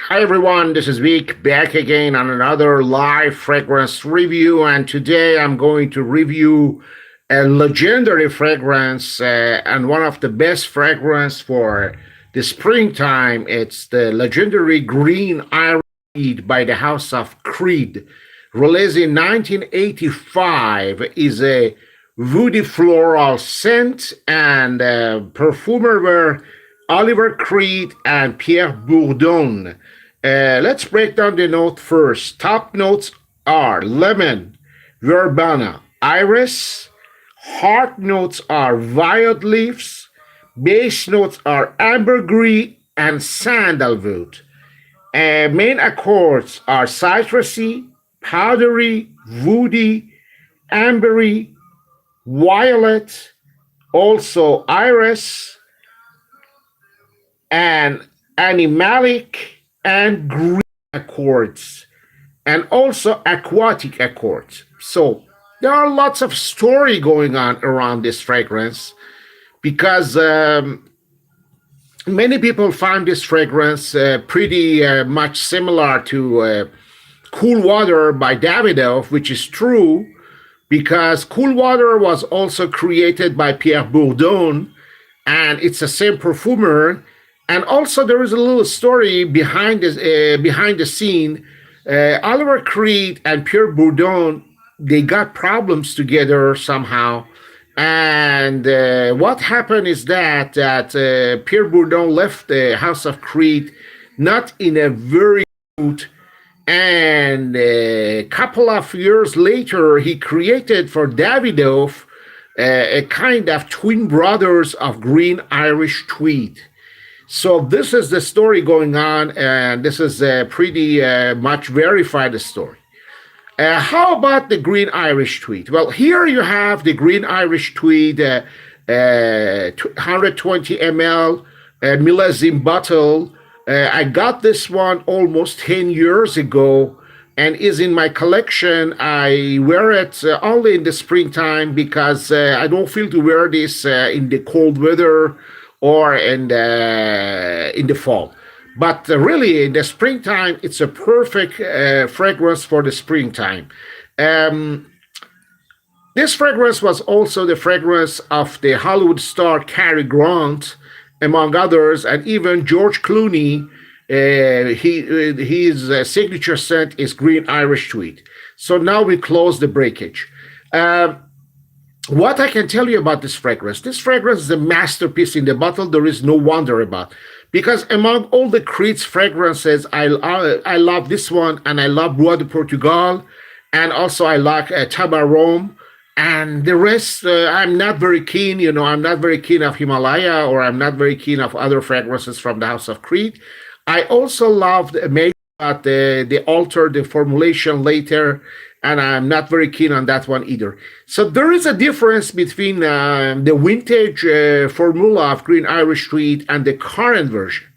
Hi everyone, this is Vic back again on another live fragrance review, and today I'm going to review a legendary fragrance and one of the best fragrance for the springtime. It's the legendary Green Irish Tweed by the House of Creed, released in 1985. Is a woody floral scent, and perfumer were Oliver Creed and Pierre Bourdon. Let's break down the note first. Top notes are lemon, verbena, iris. Heart notes are violet leaves. Base notes are ambergris and sandalwood. Main accords are citrusy, powdery, woody, ambery, violet, also iris, and animalic and green accords, and also aquatic accords. So there are lots of story going on around this fragrance because many people find this fragrance pretty much similar to Cool Water by Davidoff, which is true because Cool Water was also created by Pierre Bourdon, and it's the same perfumer. And also, there is a little story behind this, behind the scene. Oliver Creed and Pierre Bourdon, they got problems together somehow. And what happened is that Pierre Bourdon left the House of Creed not in a very good. And a couple of years later, he created for Davidoff a kind of twin brothers of Green Irish Tweed. So this is the story going on, and this is a pretty much verified story. How about the Green Irish Tweed? Well, here you have the Green Irish Tweed 120 ml Millésime bottle. I got this one almost 10 years ago and is in my collection. I wear it only in the springtime because I don't feel to wear this in the cold weather or in the fall. But really, in the springtime, it's a perfect fragrance for the springtime. This fragrance was also the fragrance of the Hollywood star Cary Grant, among others, and even George Clooney. His signature scent is Green Irish Tweed. So now we close the breakage. What I can tell you about this fragrance is a masterpiece in the bottle. There is no wonder about, because among all the Creed's fragrances, I love this one, and I love Bois de Portugal, and also I like Tabarom, and the rest I'm not very keen. I'm not very keen of Himalaya, or I'm not very keen of other fragrances from the House of Creed. I also loved maybe, but they altered the formulation later, and I'm not very keen on that one either. So there is a difference between the vintage formula of Green Irish Tweed and the current version.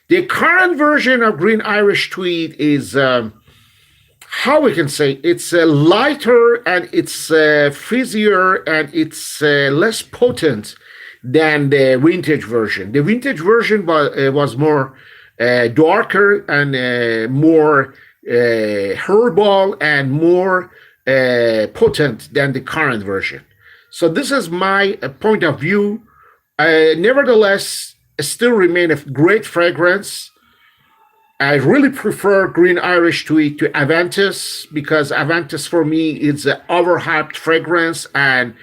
The current version of Green Irish Tweed is, how we can say, it's lighter, and it's fizzier, and it's less potent than the vintage version. The vintage version was more darker and more herbal and more potent than the current version. So this is my point of view. Nevertheless, it still remain a great fragrance. I really prefer Green Irish Tweed to Aventus, because Aventus for me is an overhyped fragrance and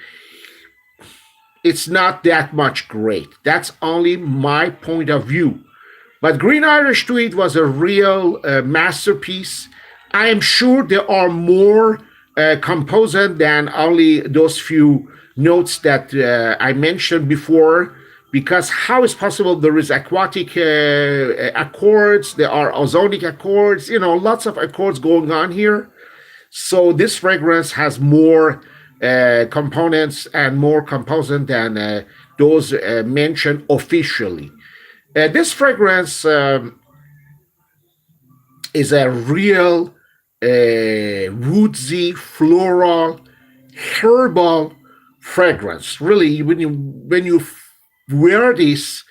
it's not that much great. That's only my point of view. But Green Irish Tweed was a real masterpiece. I am sure there are more composite than only those few notes that I mentioned before, because how is possible there is aquatic accords, there are ozonic accords, lots of accords going on here. So this fragrance has more components and more composite than those mentioned officially. This fragrance is a real woodsy, floral, herbal fragrance. Really, when you wear this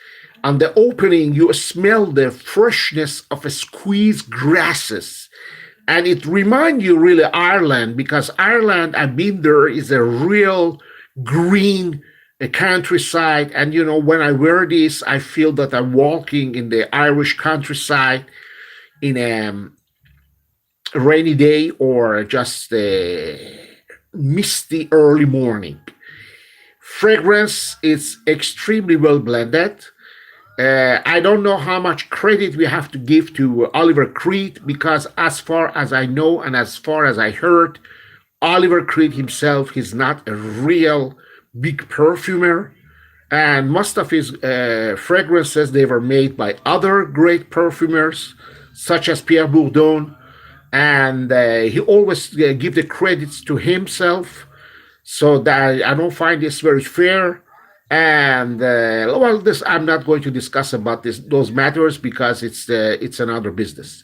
On the opening, you smell the freshness of a squeezed grasses. And it reminds you really Ireland, because Ireland, I've been there, is a real green countryside. And, when I wear this, I feel that I'm walking in the Irish countryside in a rainy day or just a misty early morning. Fragrance is extremely well blended. I don't know how much credit we have to give to Oliver Creed, because as far as I know and as far as I heard, Oliver Creed himself is not a real big perfumer, and most of his fragrances, they were made by other great perfumers such as Pierre Bourdon, and he always give the credits to himself. So that I don't find this very fair. And this I'm not going to discuss about those matters, because it's another business.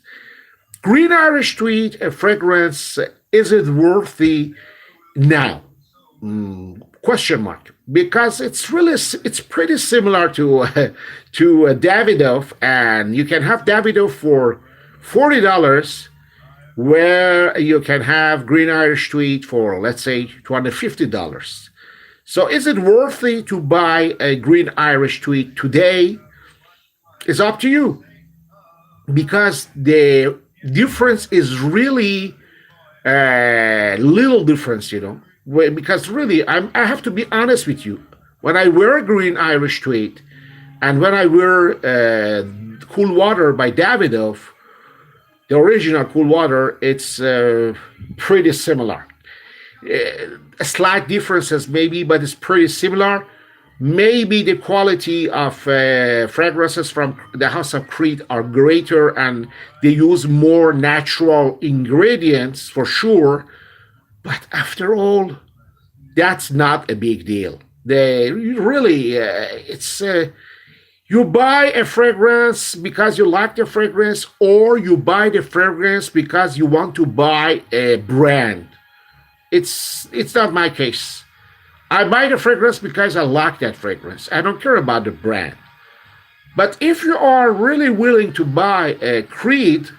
Green Irish Tweed, a fragrance, is it worthy now? Question mark. Because it's pretty similar to Davidoff, and you can have Davidoff for $40, where you can have Green Irish Tweed for, let's say, $250. So is it worthy to buy a Green Irish Tweed today? It's up to you, because the difference is really little difference, because really, I have to be honest with you. When I wear Green Irish Tweed and when I wear Cool Water by Davidoff, the original Cool Water, it's pretty similar. Slight differences maybe, but it's pretty similar. Maybe the quality of fragrances from the House of Creed are greater, and they use more natural ingredients for sure. But after all, that's not a big deal. They really, you buy a fragrance because you like the fragrance, or you buy the fragrance because you want to buy a brand. It's not my case. I buy the fragrance because I like that fragrance. I don't care about the brand. But if you are really willing to buy a Creed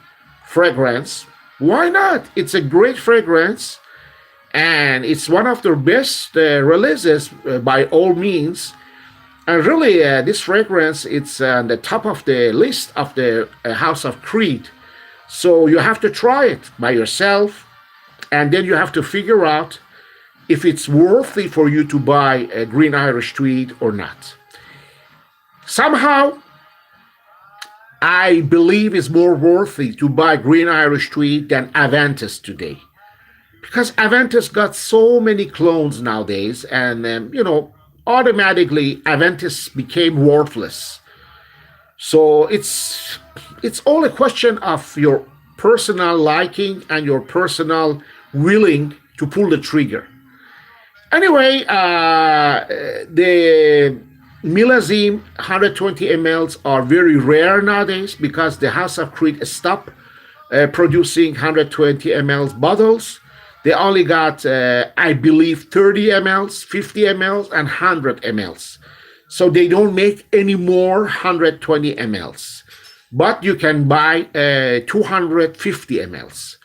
fragrance, why not? It's a great fragrance, and it's one of their best releases by all means. And really, this fragrance, it's on the top of the list of the House of Creed. So you have to try it by yourself, and then you have to figure out if it's worthy for you to buy a Green Irish Tweed or not. Somehow, I believe it's more worthy to buy Green Irish Tweed than Aventus today. Because Aventus got so many clones nowadays, and, automatically Aventus became worthless. So it's all a question of your personal liking and your personal willing to pull the trigger. Anyway, the Millésime 120 mLs are very rare nowadays, because the House of Creed stopped producing 120 mLs bottles. They only got, I believe, 30 mLs, 50 mLs, and 100 mLs. So they don't make any more 120 mLs. But you can buy 250 mLs.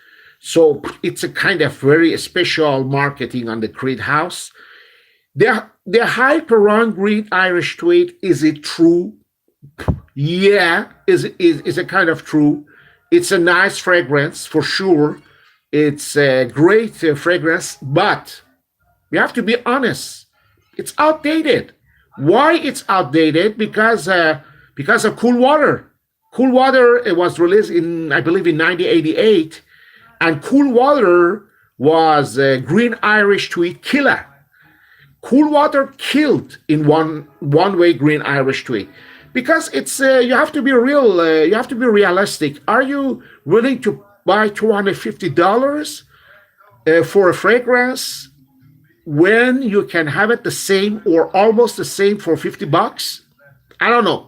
So it's a kind of very special marketing on the Creed House. The hype around Green Irish Tweed, is it true? Yeah, is a kind of true. It's a nice fragrance for sure. It's a great fragrance, but we have to be honest. It's outdated. Why it's outdated? Because of Cool Water. Cool Water, it was released in, I believe, in 1988. And Cool Water was a Green Irish Tweed killer. Cool Water killed in one way Green Irish Tweed, because it's you have to be real. You have to be realistic. Are you willing to buy $250 for a fragrance when you can have it the same or almost the same for $50? I don't know.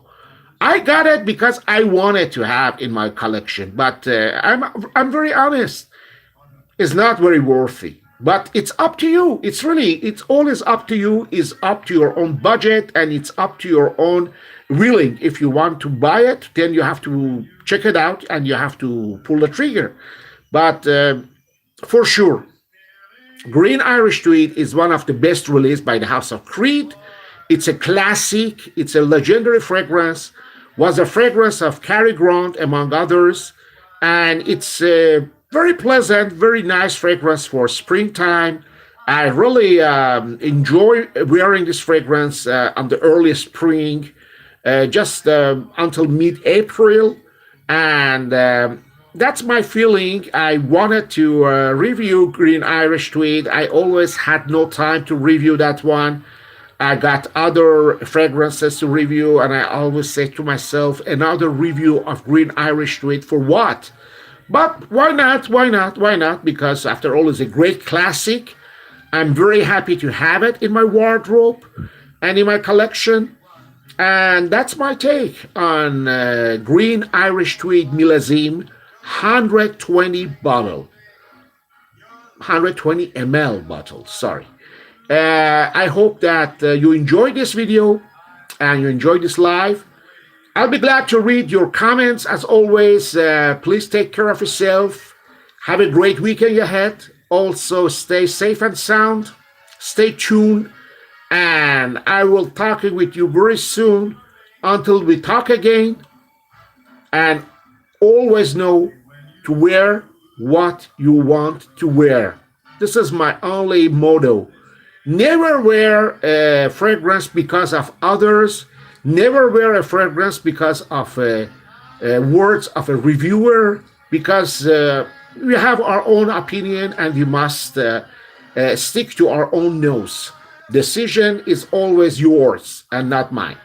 I got it because I wanted to have in my collection, but I'm very honest. It's not very worthy. But it's up to you. It's always up to you. It's up to your own budget, and it's up to your own willing. If you want to buy it, then you have to check it out and you have to pull the trigger. But for sure, Green Irish Tweed is one of the best released by the House of Creed. It's a classic. It's a legendary fragrance. Was a fragrance of Carey Grant, among others, and it's a very pleasant, very nice fragrance for springtime. I really enjoy wearing this fragrance on the early spring, just until mid-April, and that's my feeling. I wanted to review Green Irish Tweed. I always had no time to review that one. I got other fragrances to review, and I always say to myself, another review of Green Irish Tweed for what? But why not? Why not? Why not? Because after all, it's a great classic. I'm very happy to have it in my wardrobe and in my collection. And that's my take on Green Irish Tweed Millésime 120 bottle. 120 ml bottle, sorry. I hope that you enjoyed this video and you enjoyed this live. I'll be glad to read your comments. As always, please take care of yourself. Have a great weekend ahead. Also, stay safe and sound. Stay tuned. And I will talk with you very soon until we talk again. And always know to wear what you want to wear. This is my only motto. Never wear a fragrance because of others. Never wear a fragrance because of words of a reviewer, because we have our own opinion and we must stick to our own nose. Decision is always yours and not mine.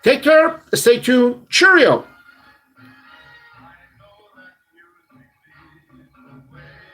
Take care. Stay tuned. Cheerio.